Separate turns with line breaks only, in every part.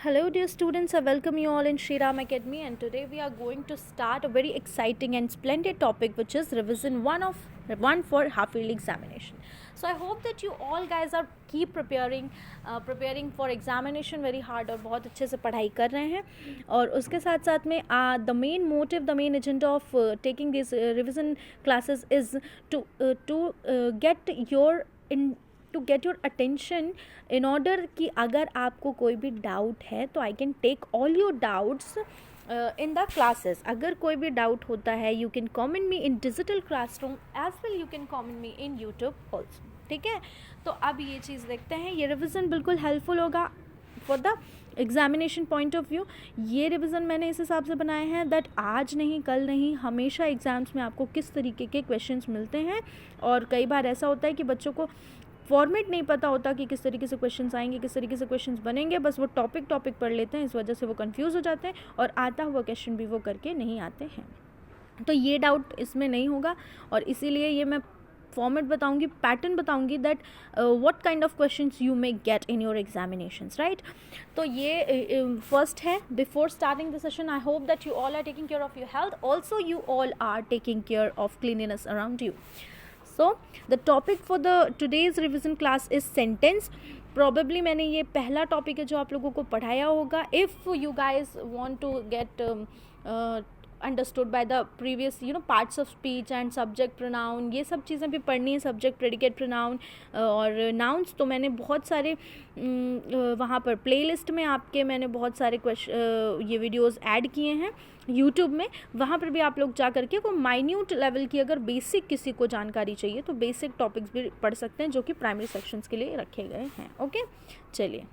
Hello dear students, I welcome you all in Shriram Academy, and today we are going to start a very exciting and splendid topic, which is revision 1 for half yearly examination. So I hope that you all guys are keep preparing for examination very hard और बहुत अच्छे से पढ़ाई कर रहे हैं. और उसके साथ साथ में the main agenda of taking these revision classes is to get your attention in order कि अगर आपको कोई भी डाउट है तो I can take all your doubts in the classes. अगर कोई भी डाउट होता है you can comment me in digital classroom as well you can comment me in YouTube also. ठीक है, तो अब ये चीज़ देखते हैं. ये रिविज़न बिल्कुल हेल्पफुल होगा for the examination point of view. ये रिवीजन मैंने इस हिसाब से बनाए हैं दैट आज नहीं कल नहीं हमेशा एग्ज़ाम्स में आपको किस तरीके के क्वेश्चंस मिलते हैं. और कई बार ऐसा होता है कि बच्चों को फॉर्मेट नहीं पता होता कि किस तरीके से क्वेश्चंस आएंगे, किस तरीके से क्वेश्चंस बनेंगे. बस वो टॉपिक पढ़ लेते हैं, इस वजह से वो कंफ्यूज हो जाते हैं और आता हुआ क्वेश्चन भी वो करके नहीं आते हैं. तो ये डाउट इसमें नहीं होगा और इसीलिए ये मैं फॉर्मेट बताऊंगी, पैटर्न बताऊंगी that what kind of questions you may get in your examinations, right. तो ये फर्स्ट है. Before starting the session I hope that you all are taking care of your health, also you all are taking care of cleanliness around you. So the topic for the today's revision class is sentence. Probably मैंने ये पहला topic है जो आप लोगों को पढ़ाया होगा. If you guys want to get understood by the previous parts of speech and subject pronoun, ये सब चीज़ें भी पढ़नी है. subject predicate pronoun और nouns तो मैंने बहुत सारे वहाँ पर प्लेलिस्ट में आपके मैंने बहुत सारे ये वीडियोस ऐड किए हैं यूट्यूब में. वहाँ पर भी आप लोग जा करके वो माइन्यूट लेवल की अगर बेसिक किसी को जानकारी चाहिए तो बेसिक टॉपिक्स भी पढ़ सकते हैं जो कि प्राइमरी सेक्शंस के लिए रखे गए हैं. ओके, चलिए.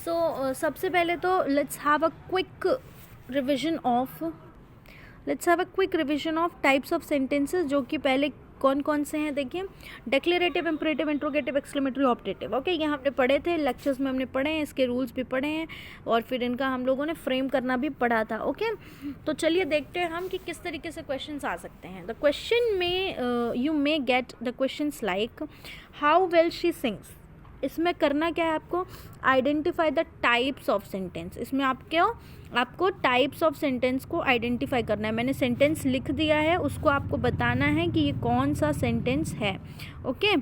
सो सबसे पहले तो let's have a quick revision of types of sentences, जो कि पहले कौन कौन से हैं देखिए. Declarative, imperative, interrogative, exclamatory, optative. Okay, ये हमने पढ़े थे लेक्चर्स में, हमने पढ़े हैं, इसके रूल्स भी पढ़े हैं और फिर इनका हम लोगों ने फ्रेम करना भी पढ़ा था. ओके, तो चलिए देखते हैं हम कि किस तरीके से क्वेश्चंस आ सकते हैं. द क्वेश्चन में you may get the questions like how well she sings. इसमें करना क्या है आपको, identify the types of sentence. इसमें आपको टाइप्स ऑफ सेंटेंस को आइडेंटिफाई करना है. मैंने सेंटेंस लिख दिया है, उसको आपको बताना है कि ये कौन सा सेंटेंस है. ओके,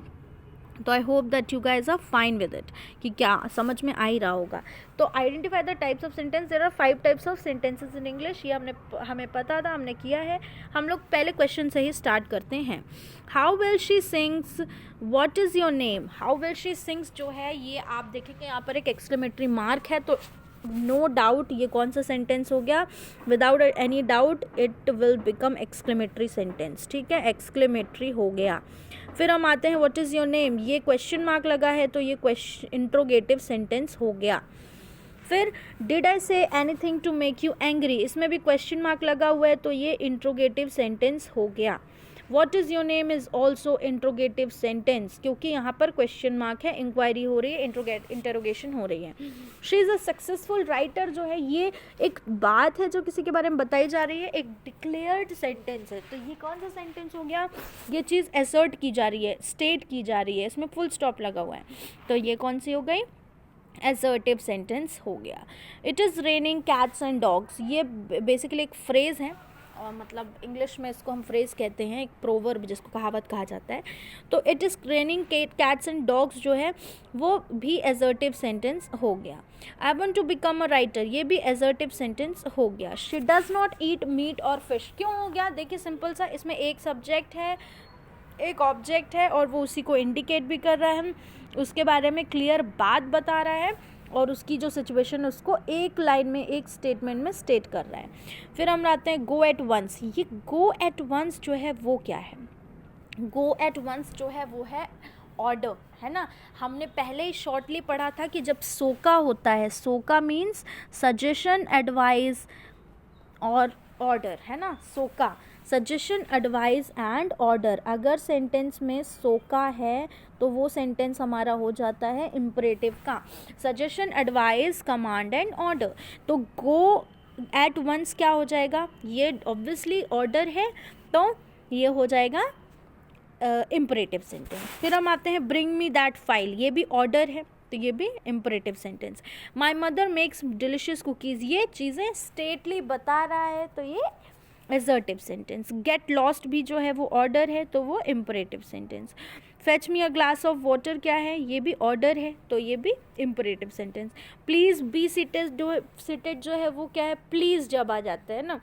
तो I hope that you guys are fine with it, कि क्या समझ में आ ही रहा होगा. तो identify the types of sentence. There are 5 types of sentences in English. ये हमें पता था, हमने किया है. हम लोग पहले क्वेश्चन से ही स्टार्ट करते हैं. How well she sings, what is your name. How well she sings जो है ये आप देखेंगे यहाँ पर एक एक्सक्लेमेटरी मार्क है, तो नो डाउट ये कौन सा सेंटेंस हो गया. Without any doubt it will become exclamatory sentence. ठीक है, एक्सक्लेमेटरी हो गया. फिर हम आते हैं व्हाट इज़ योर नेम. ये क्वेश्चन मार्क लगा है तो ये इंट्रोगेटिव सेंटेंस हो गया. फिर did I say anything to make you angry. इसमें भी क्वेश्चन मार्क लगा हुआ है तो ये इंट्रोगेटिव सेंटेंस हो गया. What is your name is also interrogative sentence, क्योंकि यहाँ पर क्वेश्चन मार्क है, इंक्वायरी हो रही है, इंटरोगेशन हो रही है. She is a successful writer जो है ये एक बात है जो किसी के बारे में बताई जा रही है, एक डिक्लेयर्ड सेंटेंस है. तो ये कौन सा सेंटेंस हो गया, ये चीज़ असर्ट की जा रही है, स्टेट की जा रही है, इसमें फुल स्टॉप लगा हुआ है. तो ये कौन सी हो गई, असर्टिव सेंटेंस हो गया. It is raining cats and dogs. ये बेसिकली एक फ्रेज़ है, मतलब इंग्लिश में इसको हम फ्रेज़ कहते हैं, एक प्रोवर्ब जिसको कहावत कहा जाता है. तो it is raining cats and dogs जो है वो भी असर्टिव सेंटेंस हो गया. I want to become a writer, ये भी असर्टिव सेंटेंस हो गया. She does not eat meat और फिश. क्यों हो गया, देखिए सिंपल सा, इसमें एक सब्जेक्ट है, एक ऑब्जेक्ट है और वो उसी को इंडिकेट भी कर रहा है, उसके बारे में क्लियर बात बता रहा है और उसकी जो सिचुएशन है उसको एक लाइन में, एक स्टेटमेंट में स्टेट कर रहा है. फिर हम आते हैं गो एट वंस. ये गो एट वंस जो है वो क्या है, गो एट वंस जो है वो है ऑर्डर, है ना. हमने पहले ही शॉर्टली पढ़ा था कि जब सोका होता है, सोका मीन्स सजेशन, एडवाइस और ऑर्डर, है ना. सोका, सजेशन, एडवाइस एंड ऑर्डर. अगर सेंटेंस में सोका है तो वो सेंटेंस हमारा हो जाता है इम्परेटिव का. Suggestion, advice, command and order. तो गो एट वंस क्या हो जाएगा, ये ऑब्वियसली ऑर्डर है तो ये हो जाएगा इम्परेटिव सेंटेंस. फिर हम आते हैं ब्रिंग मी दैट फाइल. ये भी ऑर्डर है, तो ये भी imperative sentence. My mother makes delicious cookies, ये चीज़ें स्टेटली बता रहा है तो ये एसर्टिव सेंटेंस। गेट लॉस्ट भी जो है वो ऑर्डर है तो वो imperative sentence. Fetch me a glass of water क्या है, ये भी ऑर्डर है तो ये भी imperative sentence. Please be seated जो है वो क्या है, प्लीज़ जब आ जाता है ना,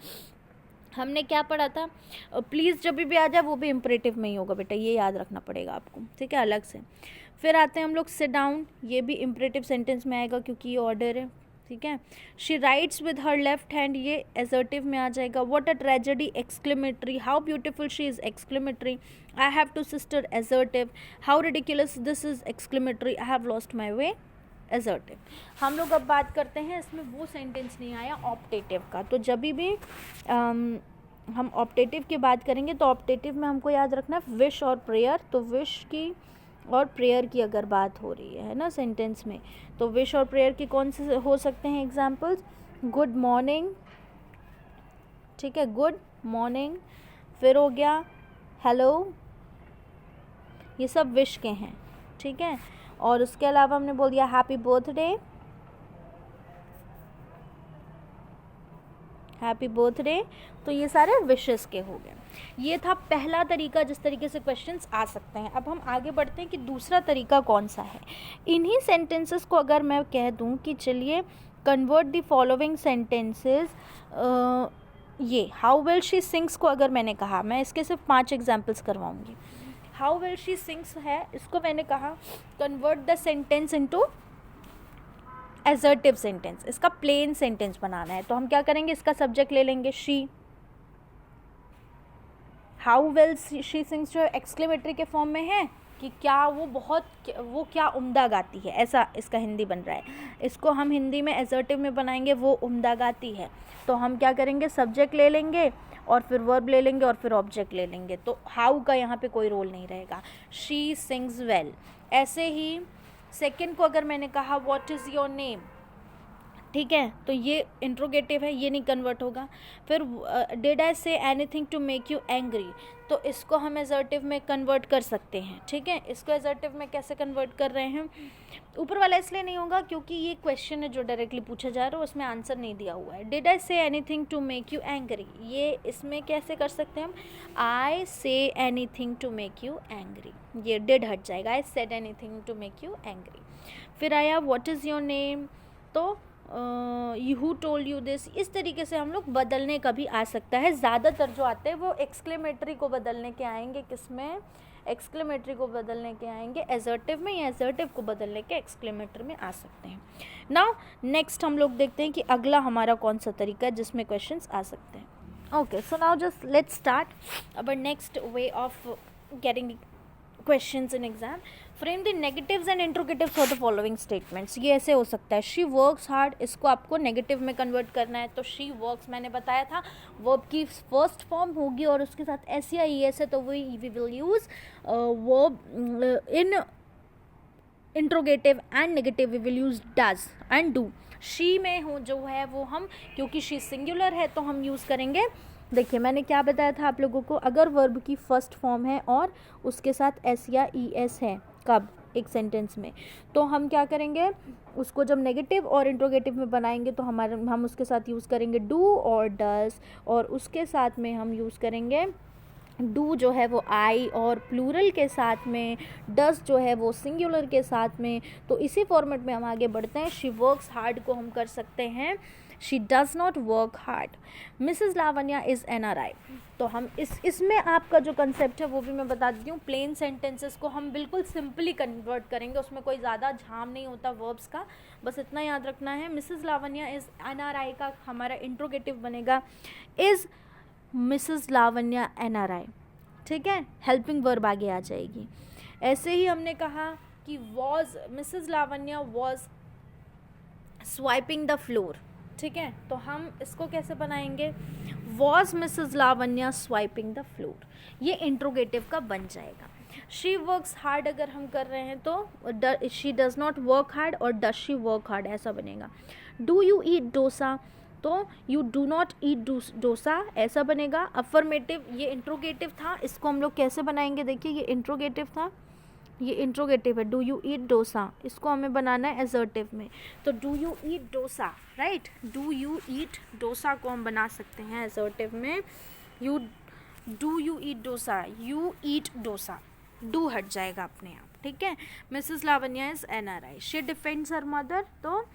हमने क्या पढ़ा था, प्लीज़ जब भी आ जाए वो भी इम्परेटिव में ही होगा बेटा, ये याद रखना पड़ेगा आपको, ठीक है, अलग से। फिर आते हैं हम लोग सिट डाउन, ये भी इम्परेटिव सेंटेंस में आएगा क्योंकि ये ऑर्डर है, ठीक है। She writes with her left hand, ये एसर्टिव में आ जाएगा। What a tragedy exclamatory, how beautiful she is exclamatory. I have two sister assertive. How ridiculous this is exclamatory. I have lost my way assertive. हम लोग अब बात करते हैं, इसमें वो सेंटेंस नहीं आया ऑप्टेटिव का, तो जब भी हम ऑप्टेटिव की बात करेंगे तो ऑप्टेटिव में हमको याद रखना है विश और प्रेयर। तो विश की और प्रेयर की अगर बात हो रही है ना सेंटेंस में, तो विश और प्रेयर की कौन से हो सकते हैं एग्जाम्पल्स, गुड मॉर्निंग, ठीक है, गुड मॉर्निंग। फिर हो गया हेलो, ये सब विश के हैं, ठीक है। और उसके अलावा हमने बोल दिया हैप्पी बर्थडे, हैप्पी बर्थडे, तो ये सारे विशेस के हो गए। ये था पहला तरीका जिस तरीके से क्वेश्चंस आ सकते हैं। अब हम आगे बढ़ते हैं कि दूसरा तरीका कौन सा है। इन्हीं सेंटेंसेस को अगर मैं कह दूं कि चलिए कन्वर्ट द फॉलोइंग सेंटेंसेस, ये हाउ वेल शी सिंग्स को अगर मैंने कहा, मैं इसके सिर्फ 5 एग्जाम्पल्स करवाऊंगी। हाउ वेल शी सिंग्स है, इसको मैंने कहा convert the sentence into assertive sentence, इसका प्लेन सेंटेंस बनाना है। तो हम क्या करेंगे, इसका सब्जेक्ट ले लेंगे she. How well she sings जो एक्सक्लेमेटरी के फॉर्म में है कि क्या वो क्या उम्दा गाती है, ऐसा इसका हिंदी बन रहा है। इसको हम हिंदी में एसर्टिव में बनाएंगे वो उम्दा गाती है। तो हम क्या करेंगे, सब्जेक्ट ले लेंगे और फिर वर्ब ले लेंगे और फिर ऑब्जेक्ट ले लेंगे। तो हाउ का यहाँ पे कोई रोल नहीं रहेगा, शी सिंग्स वेल। ऐसे ही सेकेंड को अगर मैंने कहा व्हाट इज़ योर नेम, ठीक है, तो ये इंट्रोगेटिव है, ये नहीं कन्वर्ट होगा। फिर did I say anything to make you angry, तो इसको हम एसर्टिव में कन्वर्ट कर सकते हैं, ठीक है। इसको एसर्टिव में कैसे कन्वर्ट कर रहे हैं, ऊपर वाला इसलिए नहीं होगा क्योंकि ये क्वेश्चन है जो डायरेक्टली पूछा जा रहा है, उसमें आंसर नहीं दिया हुआ है। Did I say anything to make you angry, ये इसमें कैसे कर सकते हैं हम, I say anything to make you angry, ये डिड हट जाएगा, I said anything to make you angry. फिर आया व्हाट इज़ योर नेम, तो हू टोल्ड यू दिस, इस तरीके से हम लोग बदलने का भी आ सकता है। ज़्यादातर जो आते हैं वो एक्सक्लेमेटरी को बदलने के आएंगे, किसमें, एक्सक्लेमेटरी को बदलने के आएंगे एसर्टिव में, या एसर्टिव को बदलने के एक्सक्लेमेटरी में आ सकते हैं। नाउ नेक्स्ट हम लोग देखते हैं कि अगला हमारा कौन सा तरीका है जिसमें क्वेश्चंस आ सकते हैं। Okay, so now just let's start our next way of getting questions in exam. Frame the negatives and interrogatives for the following statements, ये ऐसे हो सकता है। शी वर्क्स हार्ड, इसको आपको नेगेटिव में कन्वर्ट करना है, तो शी वर्क्स मैंने बताया था वर्ब की फर्स्ट फॉर्म होगी और उसके साथ एस या ई एस है, तो we will use verb in interrogative and negative we will use does and do. She में हो जो है वो हम, क्योंकि शी सिंगुलर है तो हम यूज़ करेंगे, देखिए मैंने क्या बताया था आप लोगों को, अगर वर्ब की फर्स्ट फॉर्म है और उसके साथ एस या ई एस है, कब, एक सेंटेंस में, तो हम क्या करेंगे, उसको जब नेगेटिव और इंट्रोगेटिव में बनाएंगे तो हम उसके साथ यूज़ करेंगे डू और डस, और उसके साथ में हम यूज़ करेंगे डू जो है वो आई और प्लूरल के साथ में, डस जो है वो सिंगुलर के साथ में। तो इसी फॉर्मेट में हम आगे बढ़ते हैं। शी वर्क्स हार्ड को हम कर सकते हैं she does not work hard. Mrs Lavanya is NRI, तो हम इसमें आपका जो कंसेप्ट है वो भी मैं बता देती हूँ। प्लेन सेंटेंसेस को हम बिल्कुल सिंपली कन्वर्ट करेंगे, उसमें कोई ज़्यादा झाम नहीं होता वर्ब्स का, बस इतना याद रखना है। मिसेस लावण्या इज़ NRI का हमारा इंट्रोगेटिव बनेगा इज़ मिसेस लावण्या NRI, ठीक है, हेल्पिंग वर्ब आगे आ जाएगी। ऐसे ही हमने कहा कि was, Mrs Lavanya was swiping the floor, ठीक है, तो हम इसको कैसे बनाएंगे, was Mrs Lavanya swiping the floor, ये इंट्रोगेटिव का बन जाएगा। शी वर्क्स हार्ड अगर हम कर रहे हैं तो she does not work hard और डज शी वर्क हार्ड ऐसा बनेगा। डू यू ईट डोसा, तो you do not eat dosa ऐसा बनेगा। अफर्मेटिव, ये इंट्रोगेटिव था, इसको हम लोग कैसे बनाएंगे, देखिए ये इंट्रोगेटिव था, ये इंट्रोगेटिव है, डू यू ईट डोसा, इसको हमें बनाना है एसर्टिव में। तो do you eat dosa, right, do you eat dosa को हम बना सकते हैं एसर्टिव में, you do you eat dosa, you eat dosa, do हट जाएगा अपने आप, ठीक है। Mrs Lavanya is NRI, she defends her mother, तो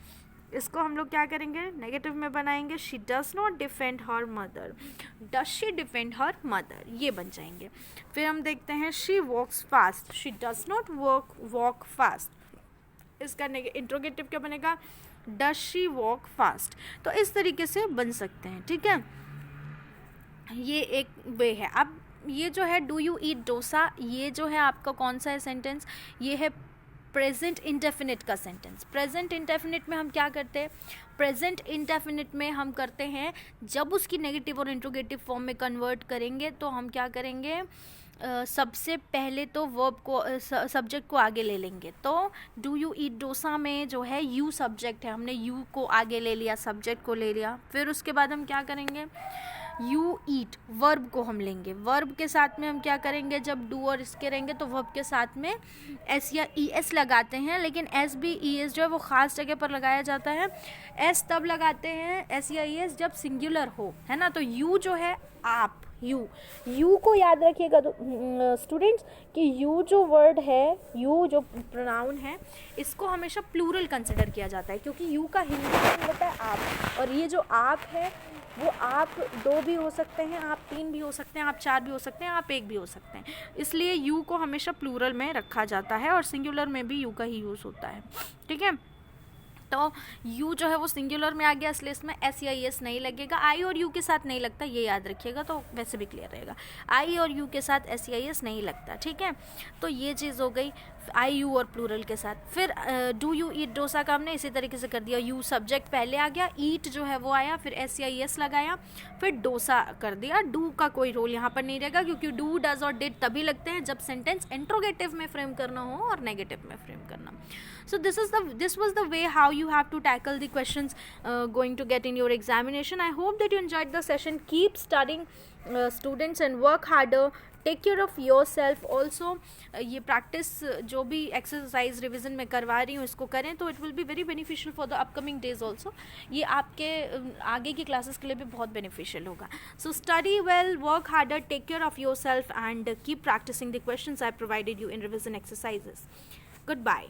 इसको हम लोग क्या करेंगे, नेगेटिव में बनाएंगे, she does not defend her mother, does she defend her mother, ये बन जाएंगे। फिर हम देखते हैं she walks fast, she does not walk fast, इसका इंट्रोगेटिव क्या बनेगा, डज शी वॉक फास्ट। तो इस तरीके से बन सकते हैं, ठीक है, ये एक वे है। अब ये जो है डू यू ईट डोसा, ये जो है आपका कौन सा है सेंटेंस, ये है प्रेजेंट इंडेफिनिट का सेंटेंस। प्रेजेंट इंडेफिनिट में हम क्या करते हैं, प्रेजेंट इंडेफिनिट में हम करते हैं जब उसकी नेगेटिव और इंट्रोगेटिव फॉर्म में कन्वर्ट करेंगे तो हम क्या करेंगे, सबसे पहले तो वर्ब को सब्जेक्ट को आगे ले लेंगे। तो डू यू ईट डोसा में जो है यू सब्जेक्ट है, हमने यू को आगे ले लिया, सब्जेक्ट को ले लिया। फिर उसके बाद हम क्या करेंगे, यू ईट वर्ब को हम लेंगे, वर्ब के साथ में हम क्या करेंगे, जब डू और इसके रहेंगे तो वर्ब के साथ में एस या ई एस लगाते हैं, लेकिन एस भी ई एस जो है वो ख़ास जगह पर लगाया जाता है। एस तब लगाते हैं, एस या ई एस, जब सिंगुलर हो, है ना। तो यू जो है आप, यू को याद रखिएगा तो स्टूडेंट्स कि यू जो वर्ड है, यू जो प्रोनाउन है, इसको हमेशा प्लूरल कंसिडर किया जाता है, क्योंकि यू का हिंदी में होता है आप, और ये जो आप है वो आप 2 भी हो सकते हैं, आप 3 भी हो सकते हैं, आप 4 भी हो सकते हैं, आप 1 भी हो सकते हैं, इसलिए यू को हमेशा प्लूरल में रखा जाता है, और सिंगुलर में भी यू का ही यूज़ होता है, ठीक है। तो यू जो है वो सिंगुलर में आ गया, इसलिए इसमें एस या एस नहीं लगेगा, आई और यू के साथ नहीं लगता, ये याद रखिएगा, तो वैसे भी क्लियर रहेगा, आई और यू के साथ एस या एस नहीं लगता, ठीक है। तो ये चीज़ हो गई आई यू और प्लूरल के साथ। फिर डू यू ईट डोसा का हमने इसी तरीके से कर दिया, यू सब्जेक्ट पहले आ गया, ईट जो है वो आया, फिर एस या एस लगाया, फिर डोसा कर दिया। डू का कोई रोल यहाँ पर नहीं रहेगा, क्योंकि डू डज और डिड तभी लगते हैं जब सेंटेंस इंट्रोगेटिव में फ्रेम करना हो और नेगेटिव में फ्रेम करना। So this was the way how you have to tackle the questions going to get in your examination. I hope that you enjoyed the session. Keep studying students and work harder. Take care of yourself also. ये practice जो भी exercise revision में करवा रही हूँ इसको करें, तो it will be very beneficial for the upcoming days also. ये आपके आगे की classes के लिए भी बहुत beneficial होगा. So study well, work harder, take care of yourself, and keep practicing the questions I provided you in revision exercises. Goodbye.